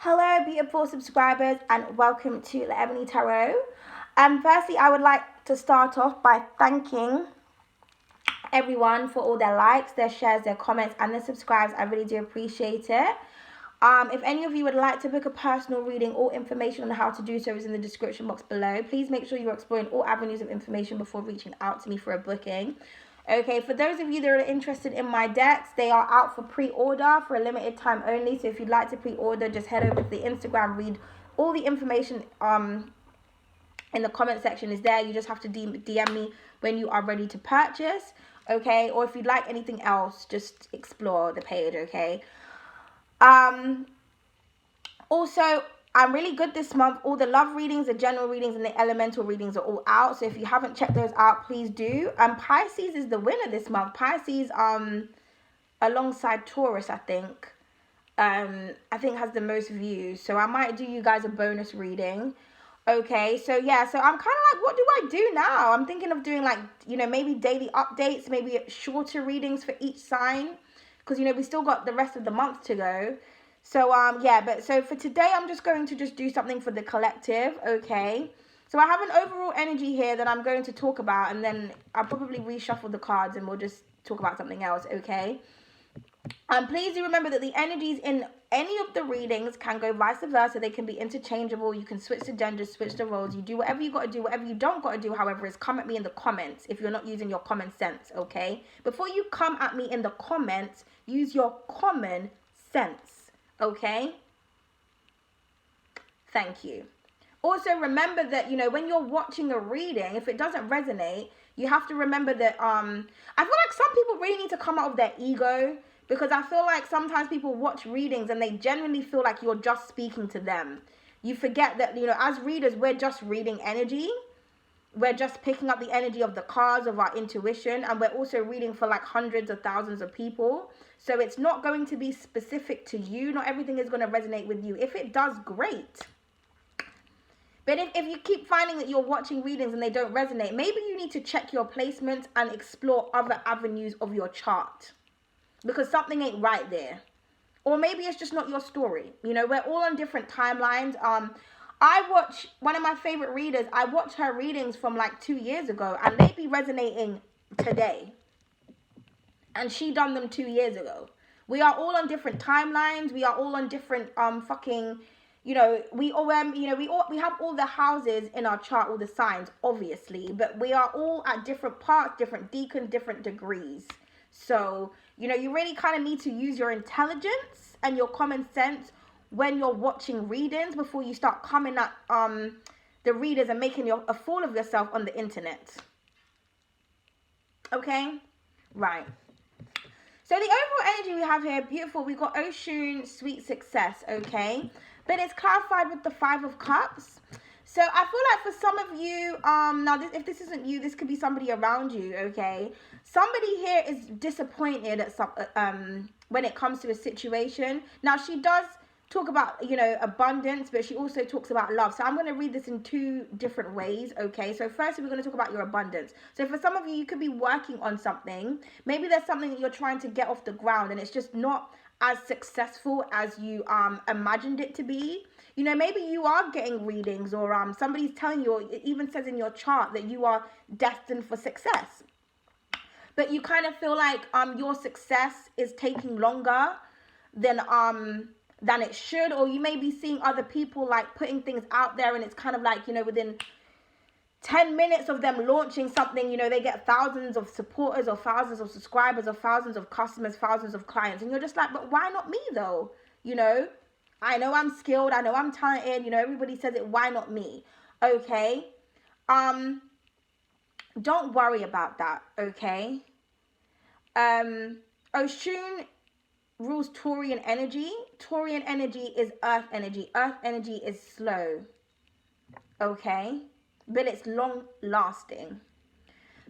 Hello, beautiful subscribers, and welcome to the Ebony Tarot. Firstly, I would like to start off by thanking everyone for all their likes, their shares, their comments, and their subscribes. I really do appreciate it. If any of you would like to book a personal reading, all information on how to do so is in the description box below. Please make sure you're exploring all avenues of information before reaching out to me for a booking. Okay, for those of you that are interested in my decks, they are out for pre-order for a limited time only. So if you'd like to pre-order, just head over to the Instagram, read all the information in the comment section is there. You just have to DM me when you are ready to purchase. Okay, or if you'd like anything else, just explore the page. Okay. Also, I'm really good this month. All the love readings, the general readings, and the elemental readings are all out. So if you haven't checked those out, please do. Pisces is the winner this month. Pisces, alongside Taurus, I think has the most views. So I might do you guys a bonus reading. Okay, so yeah, so I'm kind of like, what do I do now? I'm thinking of doing like, maybe daily updates, maybe shorter readings for each sign. Because, we still got the rest of the month to go. So, yeah, but so for today, I'm just going to just do something for the collective, okay? So I have an overall energy here that I'm going to talk about, and then I'll probably reshuffle the cards and we'll just talk about something else, okay? Please do remember that the energies in any of the readings can go vice versa. They can be interchangeable. You can switch the genders, switch the roles. You do whatever you got to do, whatever you don't got to do, however, is come at me in the comments if you're not using your common sense, okay? Before you come at me in the comments, use your common sense, okay? Thank you. Also, remember that, when you're watching a reading, if it doesn't resonate, you have to remember that, I feel like some people really need to come out of their ego, because I feel like sometimes people watch readings and they genuinely feel like you're just speaking to them. You forget that, as readers, we're just reading energy. We're just picking up the energy of the cards, of our intuition, and we're also reading for like hundreds of thousands of people. So it's not going to be specific to you. Not everything is going to resonate with you. If it does, great. But if you keep finding that you're watching readings and they don't resonate, maybe you need to check your placements and explore other avenues of your chart. Because something ain't right there. Or maybe it's just not your story. We're all on different timelines. I watch one of my favorite readers. I watch her readings from like 2 years ago, and they be resonating today. And she done them 2 years ago. We are all on different timelines. We are all on different we have all the houses in our chart, all the signs, obviously, but we are all at different parts, different decans, different degrees. So, you really kind of need to use your intelligence and your common sense when you're watching readings before you start coming at the readers and making a fool of yourself on the internet. Okay? Right. So the overall energy we have here, beautiful. We got Oshun, sweet success, okay? But it's clarified with the 5 of Cups. So I feel like for some of you, if this isn't you, this could be somebody around you, okay? Somebody here is disappointed at when it comes to a situation. Now, she does talk about, abundance, but she also talks about love. So I'm going to read this in 2 different ways, okay? So first, we're going to talk about your abundance. So for some of you, you could be working on something. Maybe there's something that you're trying to get off the ground, and it's just not as successful as you imagined it to be. Maybe you are getting readings, or somebody's telling you, or it even says in your chart that you are destined for success. But you kind of feel like your success is taking longer than it should, or you may be seeing other people like putting things out there, and it's kind of like, within 10 minutes of them launching something, they get thousands of supporters or thousands of subscribers or thousands of customers, thousands of clients, and you're just like, but why not me though? I know I'm skilled, I know I'm talented, everybody says it, why not me? Okay. Don't worry about that, okay? Oshun rules Taurian energy. Taurian energy is earth energy. Earth energy is slow, okay? But it's long lasting.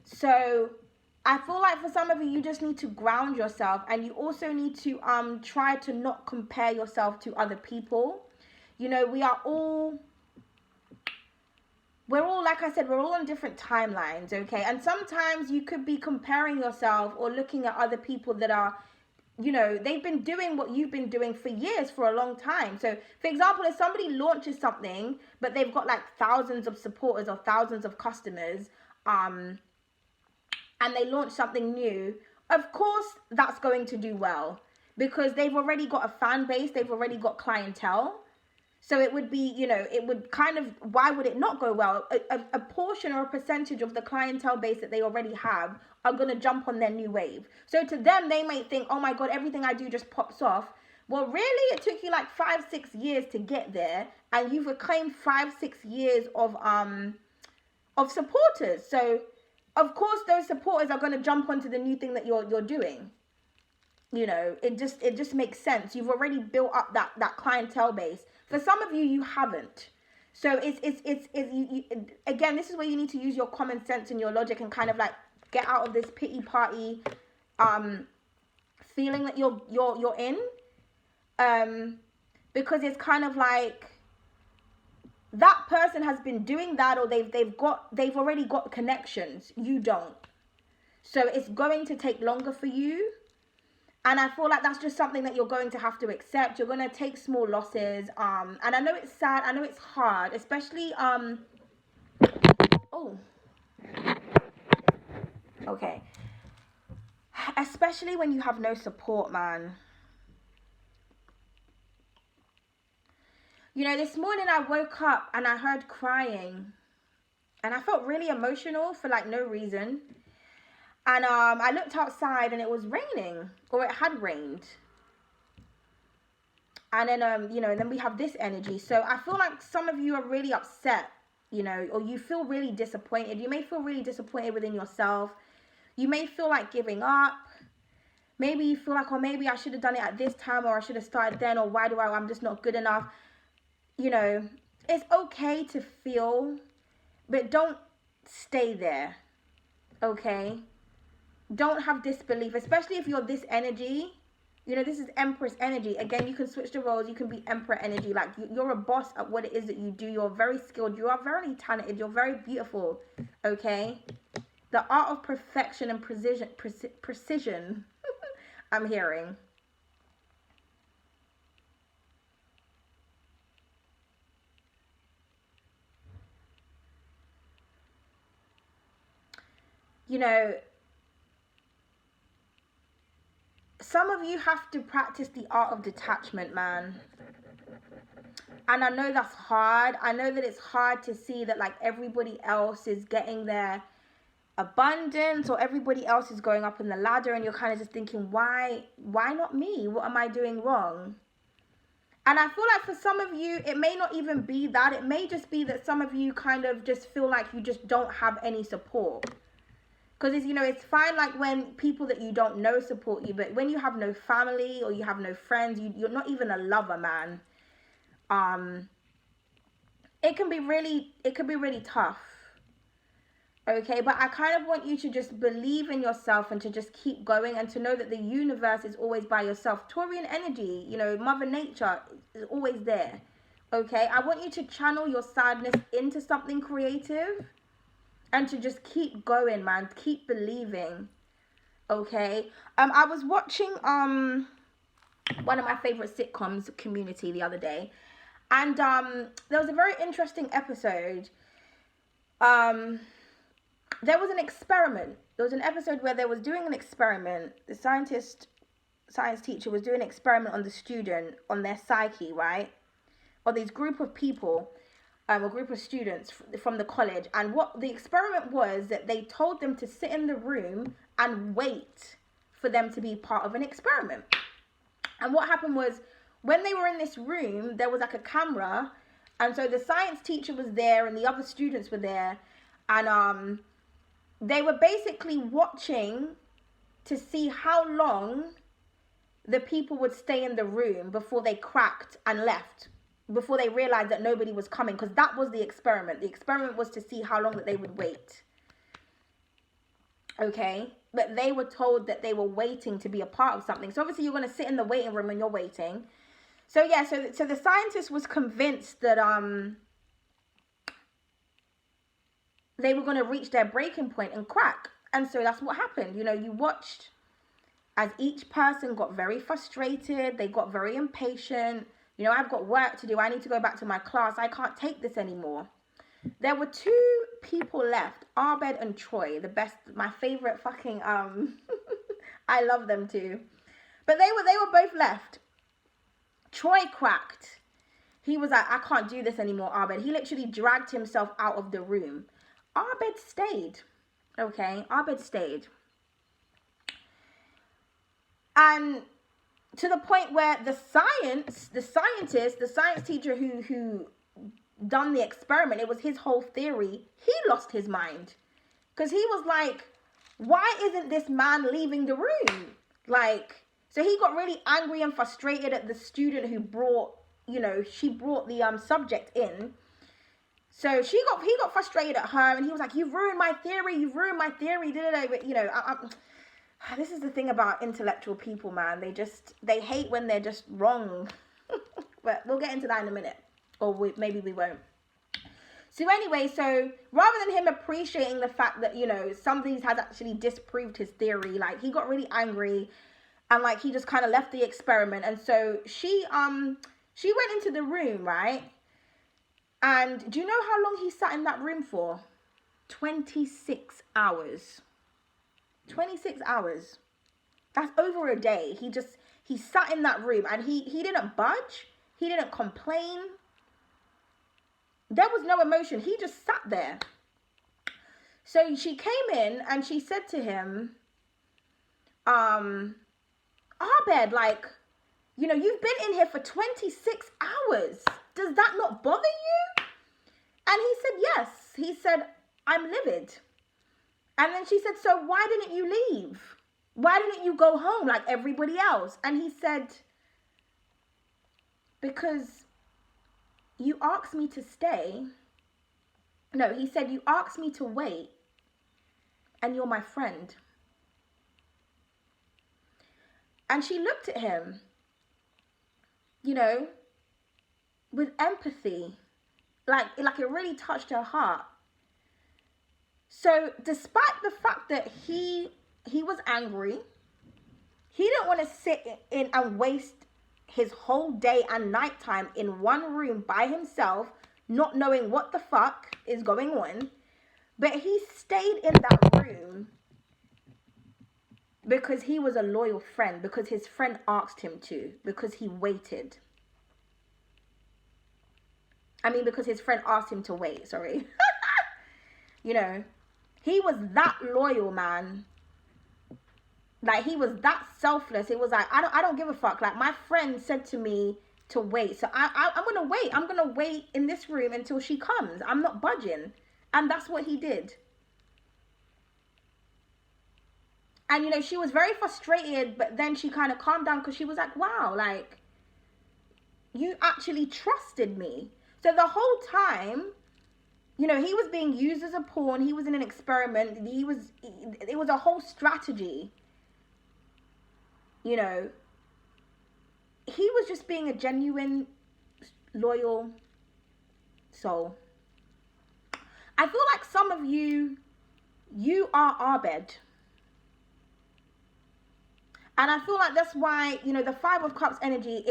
So I feel like for some of you, you just need to ground yourself, and you also need to try to not compare yourself to other people. We're all, like I said, we're all on different timelines, okay? And sometimes you could be comparing yourself or looking at other people that are you know, they've been doing what you've been doing for years, for a long time. So, for example, if somebody launches something, but they've got like thousands of supporters or thousands of customers, and they launch something new, of course that's going to do well because they've already got a fan base, they've already got clientele. So it would be, you know, it would kind of, why would it not go well? A portion or a percentage of the clientele base that they already have are going to jump on their new wave. So to them, they might think, oh my God, everything I do just pops off. Well, really, it took you like 5-6 years to get there, and you've reclaimed 5-6 years of supporters. So of course those supporters are going to jump onto the new thing that you're doing. You know, it just makes sense. You've already built up that clientele base. For some of you, you haven't. So again, this is where you need to use your common sense and your logic and kind of like get out of this pity party feeling that you're in, because it's kind of like that person has been doing that, or they've already got connections. You don't. So it's going to take longer for you. And I feel like that's just something that you're going to have to accept. You're going to take small losses. And I know it's sad. I know it's hard, especially, okay. Especially when you have no support, man. You know, this morning I woke up and I heard crying. And I felt really emotional for like no reason. And I looked outside and it was raining, or it had rained. And then, you know, then we have this energy. So I feel like some of you are really upset, you know, or you feel really disappointed. You may feel really disappointed within yourself. You may feel like giving up. Maybe you feel like, oh, maybe I should have done it at this time, or I should have started then, or I'm just not good enough. You know, it's okay to feel, but don't stay there, okay? Don't have disbelief, especially if you're this energy. You know, this is Empress energy. Again, you can switch the roles. You can be Emperor energy. Like, you're a boss at what it is that you do. You're very skilled. You are very talented. You're very beautiful, okay? The art of perfection and precision I'm hearing. You know, some of you have to practice the art of detachment, man. And I know that's hard. I know that it's hard to see that like everybody else is getting their abundance, or everybody else is going up in the ladder, and you're kind of just thinking, why not me? What am I doing wrong? And I feel like for some of you, it may not even be that. It may just be that some of you kind of just feel like you just don't have any support. Because, you know, it's fine like when people that you don't know support you, but when you have no family or you have no friends, you're not even a lover, man. It can be really tough. Okay, but I kind of want you to just believe in yourself and to just keep going, and to know that the universe is always by yourself. Taurian energy, you know, Mother Nature is always there. Okay, I want you to channel your sadness into something creative. And to just keep going, man. Keep believing. Okay. I was watching one of my favorite sitcoms, Community, the other day. And there was a very interesting episode. There was an experiment. There was an episode where they was doing an experiment. The science teacher was doing an experiment on the student, on their psyche, right? Or these group of people. A group of students from the college, and what the experiment was that they told them to sit in the room and wait for them to be part of an experiment. And what happened was, when they were in this room, there was like a camera, and so the science teacher was there and the other students were there, and they were basically watching to see how long the people would stay in the room before they cracked and left, before they realized that nobody was coming, because that was the experiment. The experiment was to see how long that they would wait. Okay? But they were told that they were waiting to be a part of something. So obviously you're going to sit in the waiting room and you're waiting. So yeah, so the scientist was convinced that they were going to reach their breaking point and crack. And so that's what happened. You know, you watched as each person got very frustrated, they got very impatient. You know, I've got work to do. I need to go back to my class. I can't take this anymore. There were two people left, Abed and Troy, the best, my favorite fucking, I love them too. But they were both left. Troy cracked. He was like, I can't do this anymore, Abed. He literally dragged himself out of the room. Abed stayed. Okay, Abed stayed. And to the point where the science teacher who done the experiment, it was his whole theory, he lost his mind. Because he was like, why isn't this man leaving the room? Like, so he got really angry and frustrated at the student who brought, you know, she brought the subject in. So he got frustrated at her, and he was like, you've ruined my theory, you know, this is the thing about intellectual people, man. They hate when they're just wrong. But we'll get into that in a minute. Or maybe we won't. So anyway, so rather than him appreciating the fact that, you know, somebody has actually disproved his theory, like, he got really angry, and like, he just kind of left the experiment. And so she went into the room, right? And do you know how long he sat in that room for? 26 hours. 26 hours. That's over a day. He sat in that room, and he didn't budge. He didn't complain. There was no emotion. He just sat there. So she came in and she said to him, Abed, like, you know, you've been in here for 26 hours. Does that not bother you? And he said, yes. He said, I'm livid. And then she said, so why didn't you leave? Why didn't you go home like everybody else? And he said, because you asked me to stay. No, he said, you asked me to wait, and you're my friend. And she looked at him, you know, with empathy, like it really touched her heart. So despite the fact that he was angry, he didn't want to sit in and waste his whole day and nighttime in one room by himself, not knowing what the fuck is going on. But he stayed in that room because he was a loyal friend, because his friend asked him to, because he waited. I mean, because his friend asked him to wait, sorry. You know, he was that loyal, man. Like, he was that selfless. It was like, I don't give a fuck. Like, my friend said to me to wait. So I'm going to wait. I'm going to wait in this room until she comes. I'm not budging. And that's what he did. And, you know, she was very frustrated, but then she kind of calmed down because she was like, wow, like, you actually trusted me. So the whole time, you know, he was being used as a pawn. He was in an experiment. It was a whole strategy. You know, he was just being a genuine, loyal soul. I feel like some of you are Abed. And I feel like that's why, you know, the Five of Cups energy,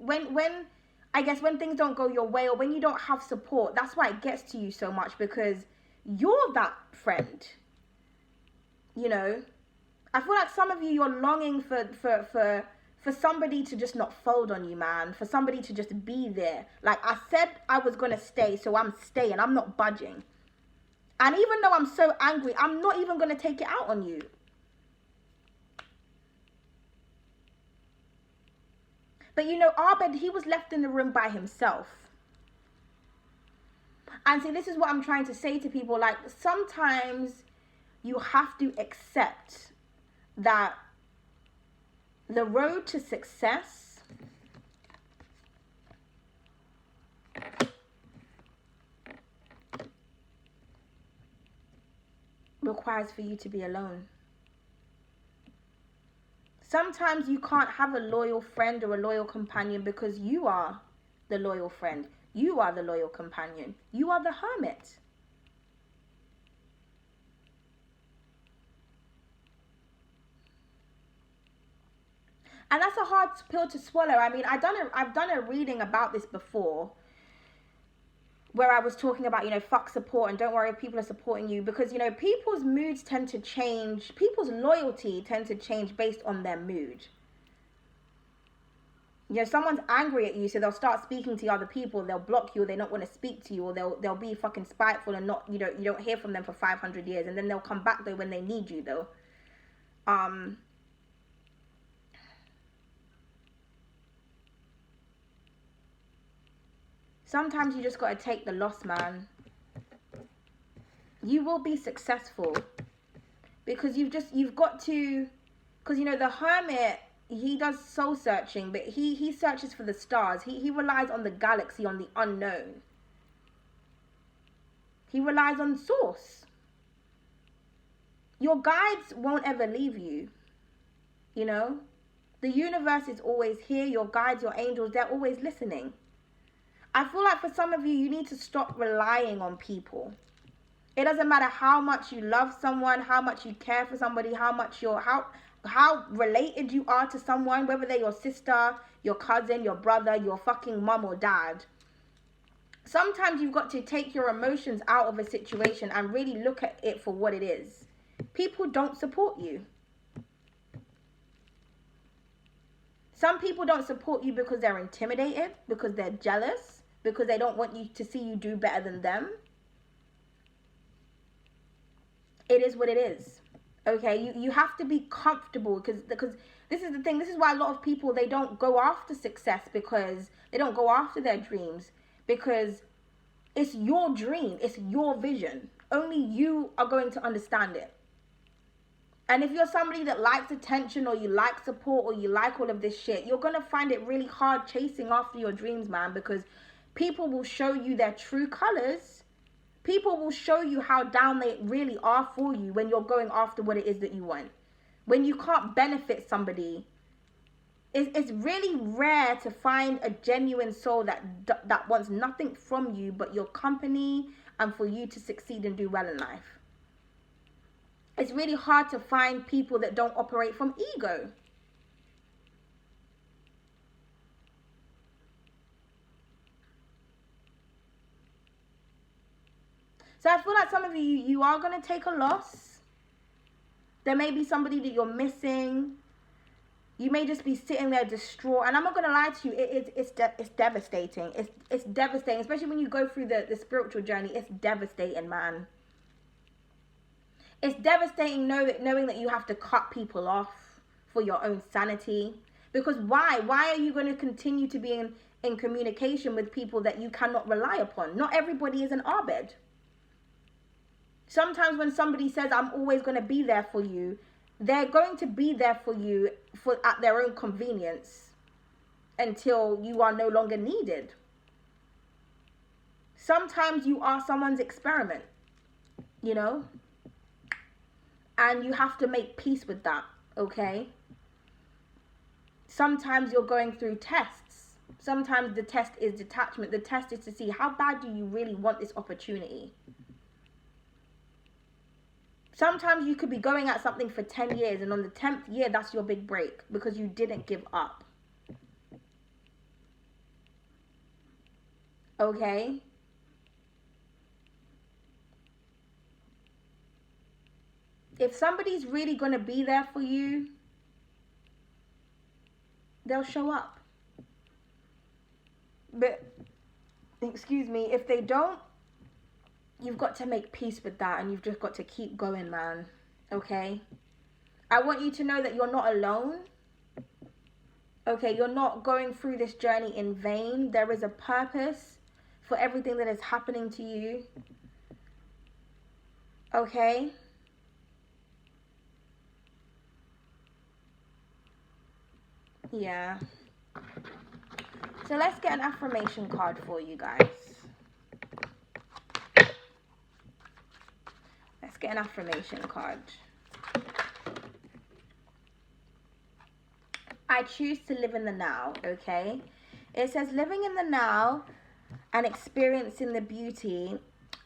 when things don't go your way, or when you don't have support, that's why it gets to you so much, because you're that friend. You know, I feel like some of you're longing for somebody to just not fold on you, man. For somebody to just be there. Like, I said I was going to stay, so I'm staying. I'm not budging. And even though I'm so angry, I'm not even going to take it out on you. But, you know, Abed, he was left in the room by himself. And see, this is what I'm trying to say to people. Like, sometimes you have to accept that the road to success requires for you to be alone. Sometimes you can't have a loyal friend or a loyal companion because you are the loyal friend. You are the loyal companion. You are the hermit. And that's a hard pill to swallow. I mean, I've done a reading about this before, where I was talking about, you know, fuck support and don't worry if people are supporting you, because, you know, people's moods tend to change, people's loyalty tends to change based on their mood. You know, someone's angry at you, so they'll start speaking to other people, they'll block you, or they don't want to speak to you, or they'll be fucking spiteful and not, you don't hear from them for 500 years, and then they'll come back though when they need you though. Sometimes you just got to take the loss, man. You will be successful because you've got to, because, you know, the hermit, he does soul searching, but he searches for the stars. He relies on the galaxy, on the unknown. He relies on source. Your guides won't ever leave you, you know. The universe is always here. Your guides, your angels, they're always listening. I feel like for some of you, you need to stop relying on people. It doesn't matter how much you love someone, how much you care for somebody, how related you are to someone, whether they're your sister, your cousin, your brother, your fucking mom or dad. Sometimes you've got to take your emotions out of a situation and really look at it for what it is. People don't support you. Some people don't support you because they're intimidated, because they're jealous, because they don't want you to see you do better than them. It is what it is. Okay, you have to be comfortable, because this is the thing. This is why a lot of people, they don't go after success, because they don't go after their dreams, because it's your dream, it's your vision. Only you are going to understand it. And if you're somebody that likes attention, or you like support, or you like all of this shit, you're going to find it really hard chasing after your dreams, man, because people will show you their true colors. People will show you how down they really are for you when you're going after what it is that you want. When you can't benefit somebody, it's really rare to find a genuine soul that wants nothing from you but your company and for you to succeed and do well in life. It's really hard to find people that don't operate from ego. So I feel like some of you are going to take a loss. There may be somebody that you're missing. You may just be sitting there distraught. And I'm not going to lie to you, it's devastating. It's devastating, especially when you go through the spiritual journey. It's devastating, man. It's devastating knowing that you have to cut people off for your own sanity. Because why? Why are you going to continue to be in communication with people that you cannot rely upon? Not everybody is an Abed. Sometimes when somebody says, I'm always going to be there for you, they're going to be there for you at their own convenience until you are no longer needed. Sometimes you are someone's experiment, you know? And you have to make peace with that, okay? Sometimes you're going through tests. Sometimes the test is detachment. The test is to see how bad do you really want this opportunity. Sometimes you could be going at something for 10 years, and on the 10th year, that's your big break because you didn't give up. Okay? If somebody's really going to be there for you, they'll show up. But, excuse me, if they don't, you've got to make peace with that, and you've just got to keep going, man. Okay? I want you to know that you're not alone. Okay, you're not going through this journey in vain. There is a purpose for everything that is happening to you. Okay? Yeah. So let's get an affirmation card for you guys. Let's get an affirmation card. I choose to live in the now, okay? It says living in the now and experiencing the beauty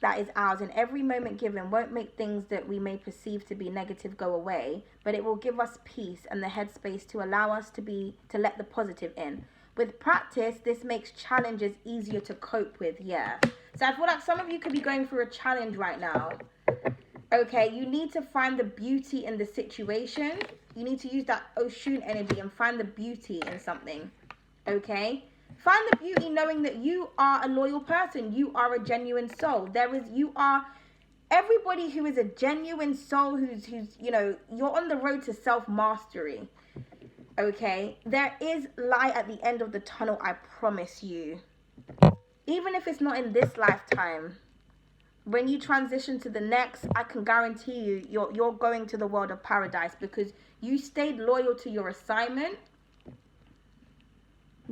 that is ours, and every moment given won't make things that we may perceive to be negative go away, but it will give us peace and the headspace to allow us to let the positive in. With practice, this makes challenges easier to cope with. Yeah. So I feel like some of you could be going through a challenge right now. Okay, you need to find the beauty in the situation. You need to use that Oshun energy and find the beauty in something. Okay? Find the beauty knowing that you are a loyal person. You are a genuine soul. Everybody who is a genuine soul, who's you're on the road to self-mastery. Okay? There is light at the end of the tunnel, I promise you. Even if it's not in this lifetime. When you transition to the next, I can guarantee you, you're going to the world of paradise because you stayed loyal to your assignment.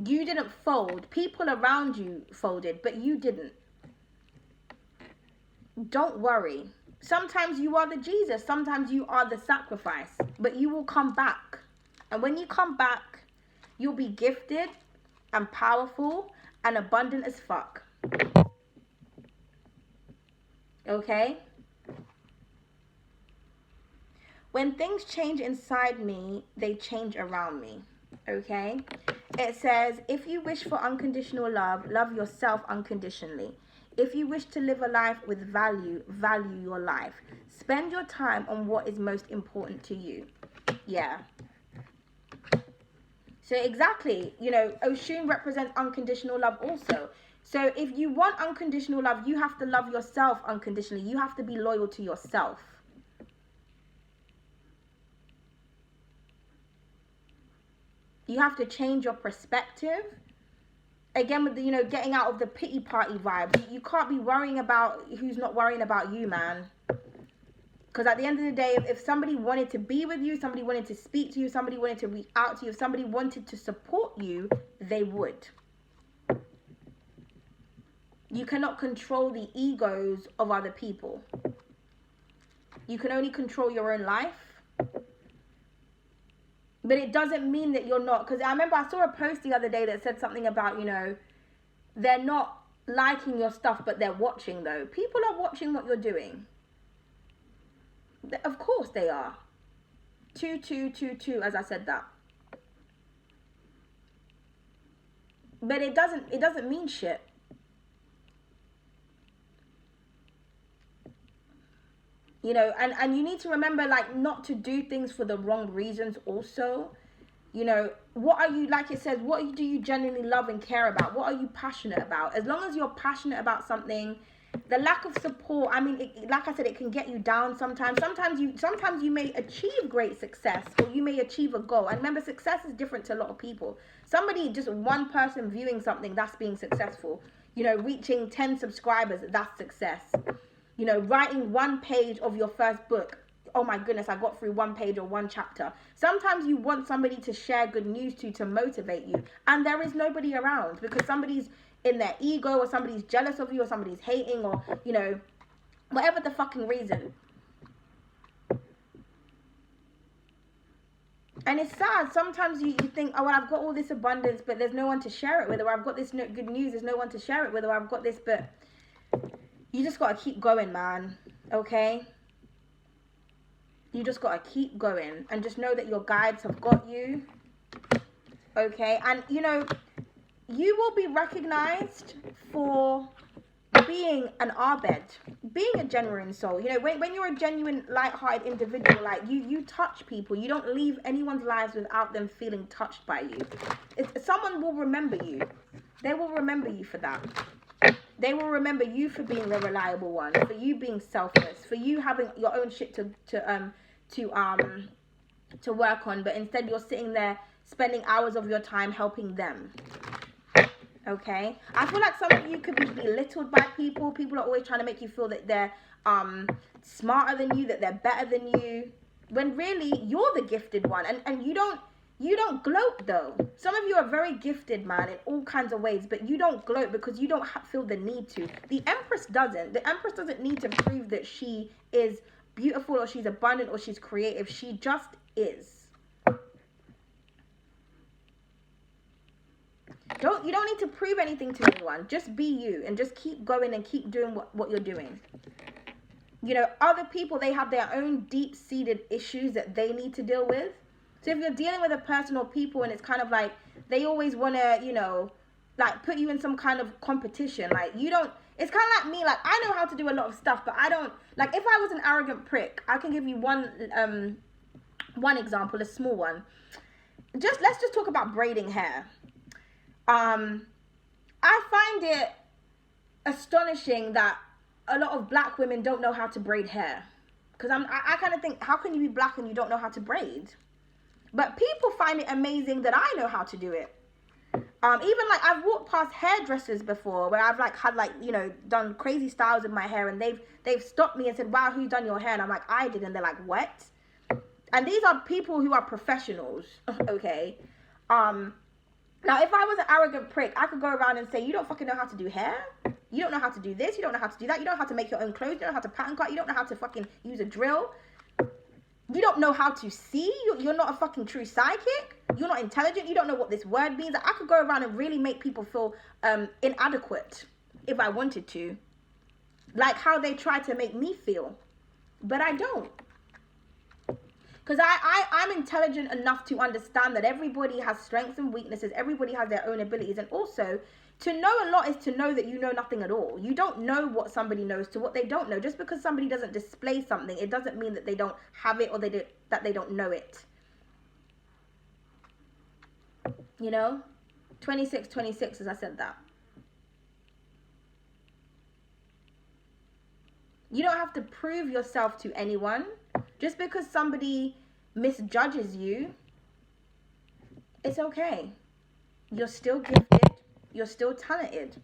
You didn't fold. People around you folded, but you didn't. Don't worry. Sometimes you are the Jesus. Sometimes you are the sacrifice. But you will come back. And when you come back, you'll be gifted and powerful and abundant as fuck. Okay? When things change inside me, they change around me. Okay? It says, if you wish for unconditional love, love yourself unconditionally. If you wish to live a life with value, value your life. Spend your time on what is most important to you. Yeah. So exactly, Oshun represents unconditional love also. So if you want unconditional love, you have to love yourself unconditionally. You have to be loyal to yourself. You have to change your perspective. Again, with the, getting out of the pity party vibe. You can't be worrying about who's not worrying about you, man. Because at the end of the day, if somebody wanted to be with you, somebody wanted to speak to you, somebody wanted to reach out to you, if somebody wanted to support you, they would. You cannot control the egos of other people. You can only control your own life. But it doesn't mean that you're not. Because I remember I saw a post the other day that said something about, they're not liking your stuff, but they're watching though. People are watching what you're doing. Of course they are. 2 as I said that. But it doesn't mean shit. And you need to remember, not to do things for the wrong reasons also. What are you, like it says, what do you genuinely love and care about? What are you passionate about? As long as you're passionate about something, the lack of support, like I said, it can get you down sometimes. Sometimes you may achieve great success, or you may achieve a goal. And remember, success is different to a lot of people. Just one person viewing something, that's being successful. Reaching 10 subscribers, that's success. Writing one page of your first book. Oh my goodness, I got through one page or one chapter. Sometimes you want somebody to share good news to motivate you. And there is nobody around because somebody's in their ego, or somebody's jealous of you, or somebody's hating, or, whatever the fucking reason. And it's sad. Sometimes you think, oh, well, I've got all this abundance, but there's no one to share it with. Or I've got this good news, there's no one to share it with. Or I've got this, but you just got to keep going, man. Okay? You just got to keep going. And just know that your guides have got you. Okay? And, you will be recognized for being an Abed, being a genuine soul. When you're a genuine, light-hearted individual, you touch people. You don't leave anyone's lives without them feeling touched by you. Someone will remember you. They will remember you for that. They will remember you for being the reliable one, for you being selfless, for you having your own shit to work on, but instead you're sitting there spending hours of your time helping them. Okay? I feel like some of you could be belittled by people. People are always trying to make you feel that they're smarter than you, that they're better than you, when really you're the gifted one. And you don't gloat though. Some of you are very gifted, man, in all kinds of ways, but you don't gloat because you don't feel the need to. The Empress doesn't. The Empress doesn't need to prove that she is beautiful, or she's abundant, or she's creative. She just is. You don't need to prove anything to anyone. Just be you and just keep going and keep doing what you're doing. You know, other people, they have their own deep-seated issues that they need to deal with. So if you're dealing with a person or people and it's kind of like they always want to, you know, like put you in some kind of competition, like you don't, it's kind of like me, like I know how to do a lot of stuff, but I don't, like if I was an arrogant prick, I can give you one example, a small one. Let's just talk about braiding hair. I find it astonishing that a lot of black women don't know how to braid hair. Because I kind of think, how can you be black and you don't know how to braid? But people find it amazing that I know how to do it. Even like I've walked past hairdressers before where I've like had like, you know, done crazy styles in my hair and they've stopped me and said, wow, who's done your hair? And I'm like, I did. And they're like, what? And these are people who are professionals, okay? Now, if I was an arrogant prick, I could go around and say, you don't fucking know how to do hair. You don't know how to do this. You don't know how to do that. You don't know how to make your own clothes. You don't know how to pattern cut. You don't know how to fucking use a drill. You don't know how to see. You're not a fucking true psychic. You're not intelligent. You don't know what this word means. I could go around and really make people feel inadequate if I wanted to. Like how they try to make me feel. But I don't. Because I'm intelligent enough to understand that everybody has strengths and weaknesses. Everybody has their own abilities. And also, to know a lot is to know that you know nothing at all. You don't know what somebody knows to what they don't know. Just because somebody doesn't display something, it doesn't mean that they don't have it or that they don't know it. You know? 26, as I said that. You don't have to prove yourself to anyone. Just because somebody misjudges you, it's okay. You're still gifted. You're still talented.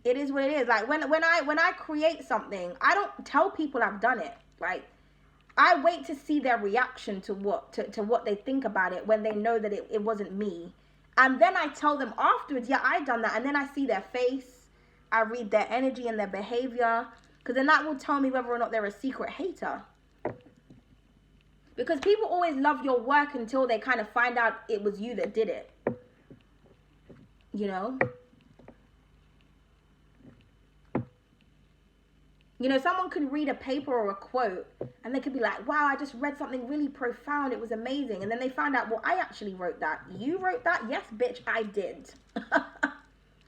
It is what it is. Like when I create something, I don't tell people I've done it. Right? I wait to see their reaction to what they think about it when they know that it wasn't me. And then I tell them afterwards, yeah, I done that. And then I see their face. I read their energy and their behavior. Because then that will tell me whether or not they're a secret hater. Because people always love your work until they kind of find out it was you that did it. You know? You know, someone could read a paper or a quote and they could be like, wow, I just read something really profound. It was amazing. And then they find out, well, I actually wrote that. You wrote that? Yes, bitch, I did.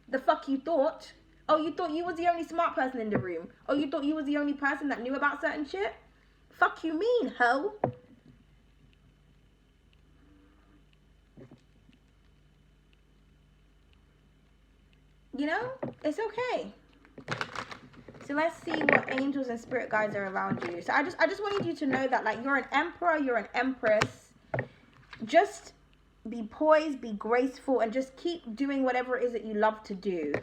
The fuck you thought? Oh, you thought you was the only smart person in the room? Oh, you thought you was the only person that knew about certain shit? Fuck you mean, ho? You know? It's okay. So let's see what angels and spirit guides are around you. So I just wanted you to know that, like, you're an emperor, you're an empress. Just be poised, be graceful, and just keep doing whatever it is that you love to do.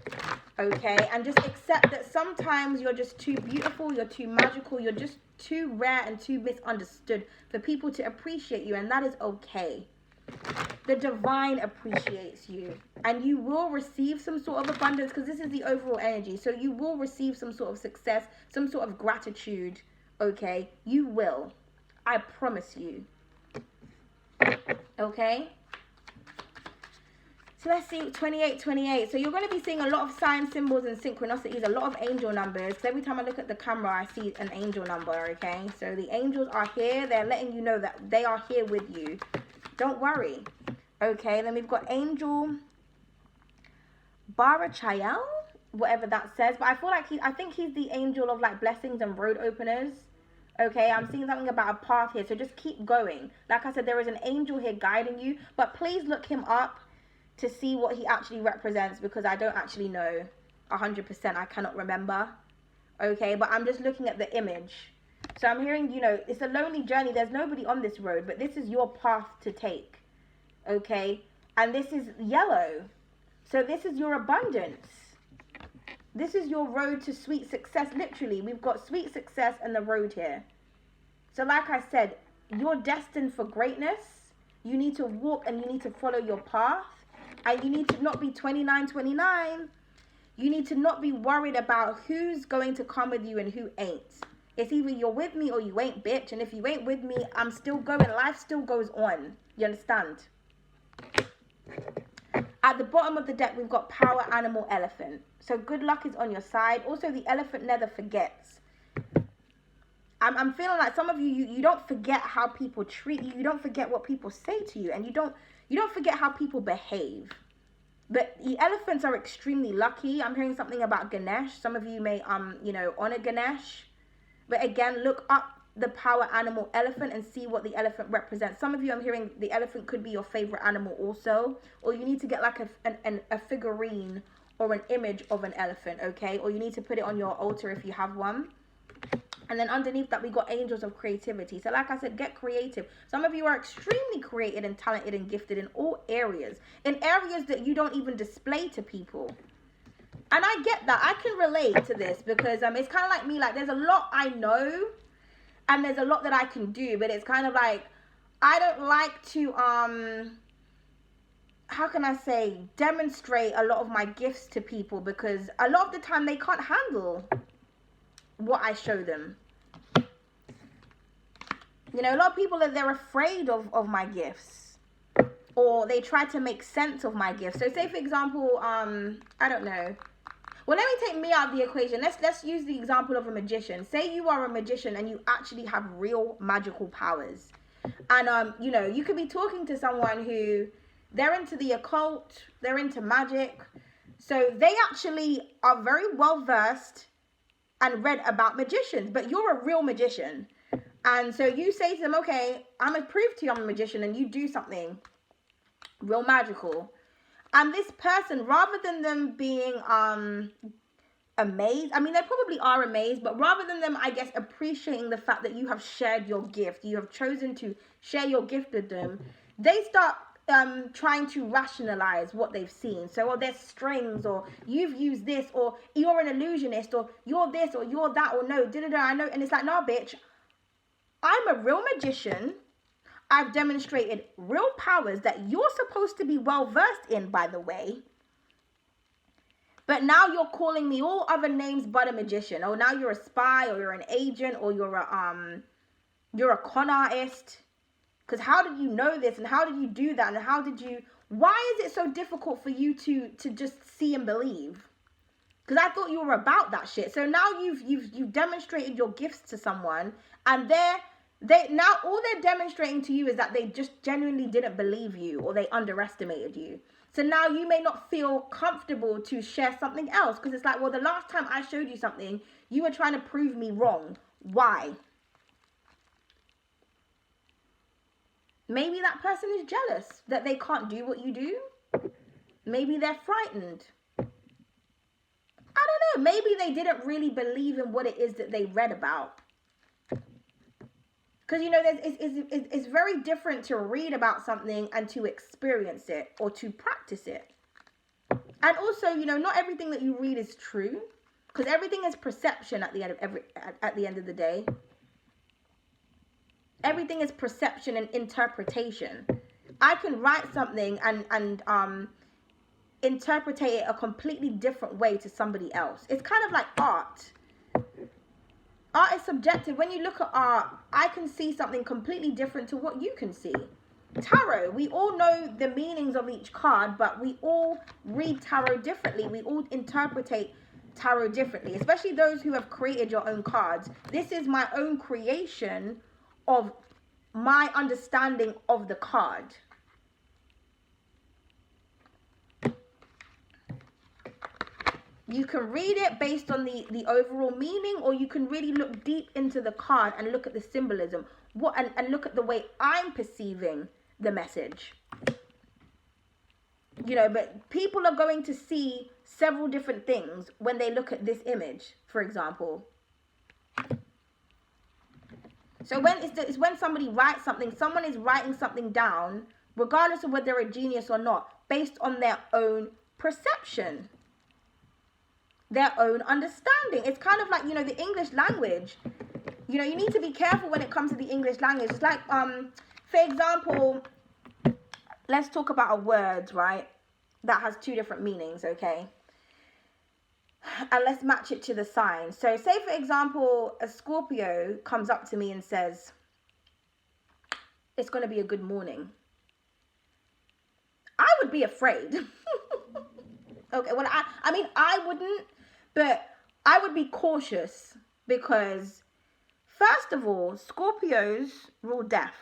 Okay? And just accept that sometimes you're just too beautiful, you're too magical, you're just too rare and too misunderstood for people to appreciate you, and that is okay. The divine appreciates you, and you will receive some sort of abundance, because this is the overall energy. So you will receive some sort of success, some sort of gratitude. Okay? You will. I promise you. Okay? So let's see, 28. So you're going to be seeing a lot of signs, symbols, and synchronicities, a lot of angel numbers. Because every time I look at the camera, I see an angel number, okay? So the angels are here. They're letting you know that they are here with you. Don't worry. Okay, then we've got Angel Barachael, whatever that says. But I feel like I think he's the angel of like blessings and road openers. Okay, I'm seeing something about a path here. So just keep going. Like I said, there is an angel here guiding you. But please look him up to see what he actually represents, because I don't actually know 100%. I cannot remember. Okay, but I'm just looking at the image. So I'm hearing, you know, it's a lonely journey. There's nobody on this road, but this is your path to take. Okay, and this is yellow. So this is your abundance. This is your road to sweet success. Literally, we've got sweet success and the road here. So like I said, you're destined for greatness. You need to walk and you need to follow your path. And you need to not be 29. You need to not be worried about who's going to come with you and who ain't. It's either you're with me or you ain't, bitch. And if you ain't with me, I'm still going. Life still goes on. You understand? At the bottom of the deck, we've got power, animal, elephant. So good luck is on your side. Also, the elephant never forgets. I'm feeling like some of you don't forget how people treat you. You don't forget what people say to you, and you don't forget how people behave. But the elephants are extremely lucky. I'm hearing something about Ganesh. Some of you may honor Ganesh. But again, look up the power animal elephant and see what the elephant represents. Some of you, I'm hearing the elephant could be your favorite animal also, or you need to get like a figurine or an image of an elephant, okay? Or you need to put it on your altar if you have one. And then underneath that, we got angels of creativity. So like I said, get creative. Some of you are extremely creative and talented and gifted in all areas. In areas that you don't even display to people. And I get that. I can relate to this because it's kind of like me. Like, there's a lot I know and there's a lot that I can do. But it's kind of like, I don't like to, how can I say, demonstrate a lot of my gifts to people. Because a lot of the time they can't handle what I show them. You know, a lot of people, they're afraid of my gifts, or they try to make sense of my gifts. So say for example, I don't know. Well, let me take me out of the equation. Let's use the example of a magician. Say you are a magician and you actually have real magical powers. And you could be talking to someone who they're into the occult, they're into magic. So they actually are very well versed and read about magicians, but you're a real magician. And so you say to them, okay, I'm going to prove to you I'm a magician, and you do something real magical. And this person, rather than them being amazed, I mean, they probably are amazed, but rather than them, I guess, appreciating the fact that you have shared your gift, you have chosen to share your gift with them, they start trying to rationalize what they've seen. So, there's strings, or you've used this, or you're an illusionist, or you're this, or you're that, or no, I know. And it's like, nah, bitch, I'm a real magician. I've demonstrated real powers that you're supposed to be well versed in, by the way. But now you're calling me all other names but a magician. Oh, now you're a spy, or you're an agent, or you're a con artist. Because how did you know this, and how did you do that, and why is it so difficult for you to just see and believe? Because I thought you were about that shit. So now you've demonstrated your gifts to someone, and now all they're demonstrating to you is that they just genuinely didn't believe you, or they underestimated you. So now you may not feel comfortable to share something else, because it's like, well, the last time I showed you something, you were trying to prove me wrong. Why? Maybe that person is jealous that they can't do what you do. Maybe they're frightened. I don't know. Maybe they didn't really believe in what it is that they read about. Because, it's very different to read about something and to experience it, or to practice it. And also, not everything that you read is true. Because everything is perception at the end of the day. Everything is perception and interpretation. I can write something and interpret it a completely different way to somebody else. It's kind of like art. Art is subjective. When you look at art, I can see something completely different to what you can see. Tarot, we all know the meanings of each card, but we all read tarot differently. We all interpret tarot differently, especially those who have created your own cards. This is my own creation of my understanding of the card. You can read it based on the overall meaning, or you can really look deep into the card and look at the symbolism, and look at the way I'm perceiving the message. But people are going to see several different things when they look at this image, for example. So when somebody writes something, someone is writing something down, regardless of whether they're a genius or not, based on their own perception, their own understanding. It's kind of like, the English language. You need to be careful when it comes to the English language. It's like, for example, let's talk about a word, right, that has two different meanings, okay? And let's match it to the sign. So say, for example, a Scorpio comes up to me and says, it's going to be a good morning. I would be afraid. Okay, well, I mean, I wouldn't, but I would be cautious because, first of all, Scorpios rule death.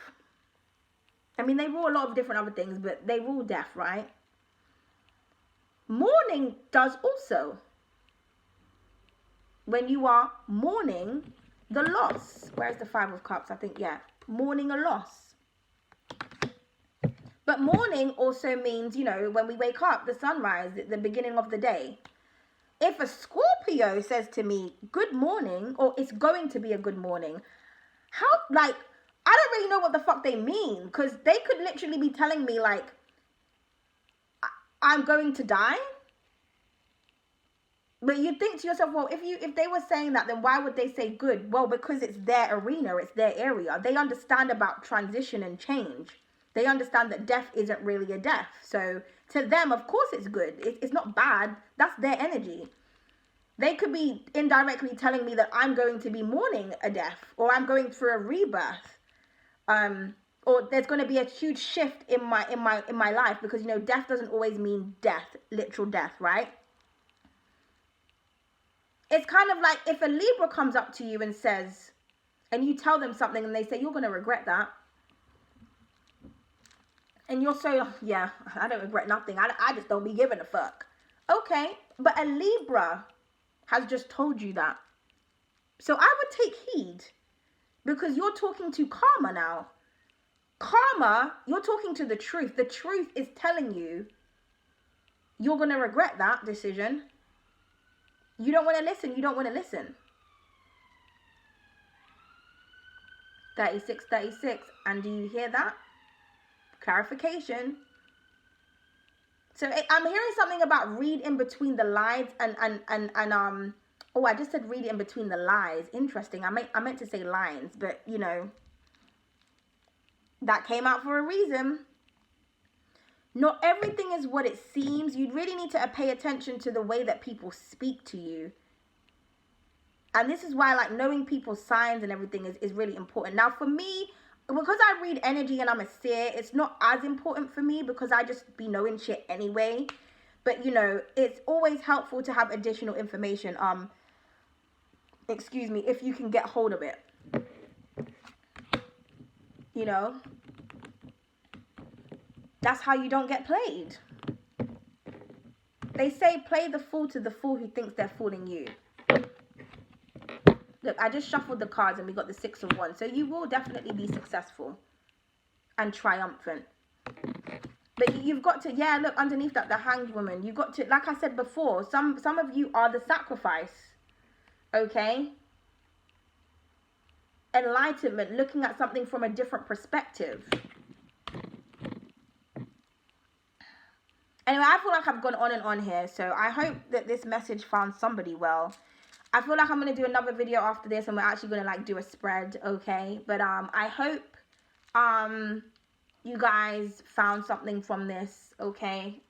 I mean, they rule a lot of different other things, but they rule death, right? Mourning does also. When you are mourning the loss. Where's the Five of Cups? I think, yeah. Mourning a loss. But morning also means, you know, when we wake up, the sunrise, the beginning of the day. If a Scorpio says to me, good morning, or it's going to be a good morning, how, like, I don't really know what the fuck they mean. Because they could literally be telling me, like, I'm going to die. But you think to yourself, well, if they were saying that, then why would they say good? Well, because it's their arena, it's their area. They understand about transition and change. They understand that death isn't really a death. So to them, of course it's good. It's not bad. That's their energy. They could be indirectly telling me that I'm going to be mourning a death, or I'm going through a rebirth. Or there's going to be a huge shift in my life, because, you know, death doesn't always mean death, literal death, right? It's kind of like if a Libra comes up to you and says, and you tell them something and they say, you're going to regret that. And you're so, yeah, I don't regret nothing. I just don't be giving a fuck. Okay, but a Libra has just told you that. So I would take heed, because you're talking to karma now. Karma, you're talking to the truth. The truth is telling you you're going to regret that decision. You don't want to listen. You don't want to listen. 36, 36. And do you hear that? Clarification. So I'm hearing something about read in between the lines and oh, I just said read in between the lies. Interesting. I meant to say lines, but you know, that came out for a reason. Not everything is what it seems. You really need to pay attention to the way that people speak to you. And this is why, like, knowing people's signs and everything is really important. Now, for me, because I read energy and I'm a seer, it's not as important for me, because I just be knowing shit anyway. But, you know, it's always helpful to have additional information. Excuse me, if you can get hold of it. You know? That's how you don't get played. They say play the fool to the fool who thinks they're fooling you. Look, I just shuffled the cards and we got the Six of Wands. So you will definitely be successful and triumphant. But you've got to, yeah, look, underneath that, the Hanged Woman. You've got to, like I said before, some of you are the sacrifice. Okay? Enlightenment, looking at something from a different perspective. Anyway, I feel like I've gone on and on here. So I hope that this message found somebody well. I feel like I'm going to do another video after this, and we're actually going to, like, do a spread, okay? But I hope you guys found something from this, okay?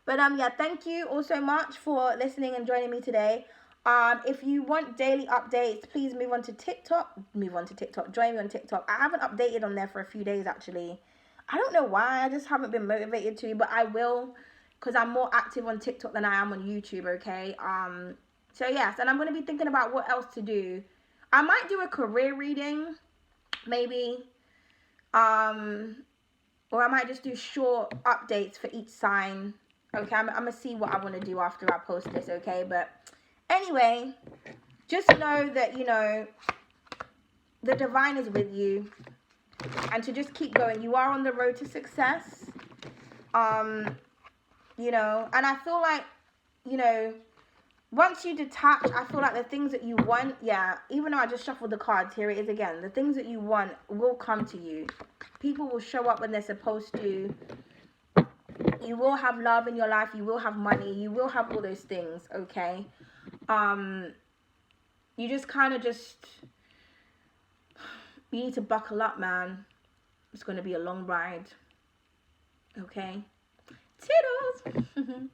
But yeah, thank you all so much for listening and joining me today. If you want daily updates, please move on to TikTok. Join me on TikTok. I haven't updated on there for a few days, actually. I don't know why. I just haven't been motivated to, but I will, because I'm more active on TikTok than I am on YouTube, okay? So yes, and I'm going to be thinking about what else to do. I might do a career reading, maybe. Or I might just do short updates for each sign. Okay, I'm going to see what I want to do after I post this, okay? But anyway, just know that, you know, the divine is with you. And to just keep going. You are on the road to success. You know, and I feel like, you know, once you detach, I feel like the things that you want, yeah, even though I just shuffled the cards, here it is again. The things that you want will come to you. People will show up when they're supposed to. You will have love in your life. You will have money. You will have all those things, okay? You just kind of you need to buckle up, man. It's going to be a long ride, okay? Toodles!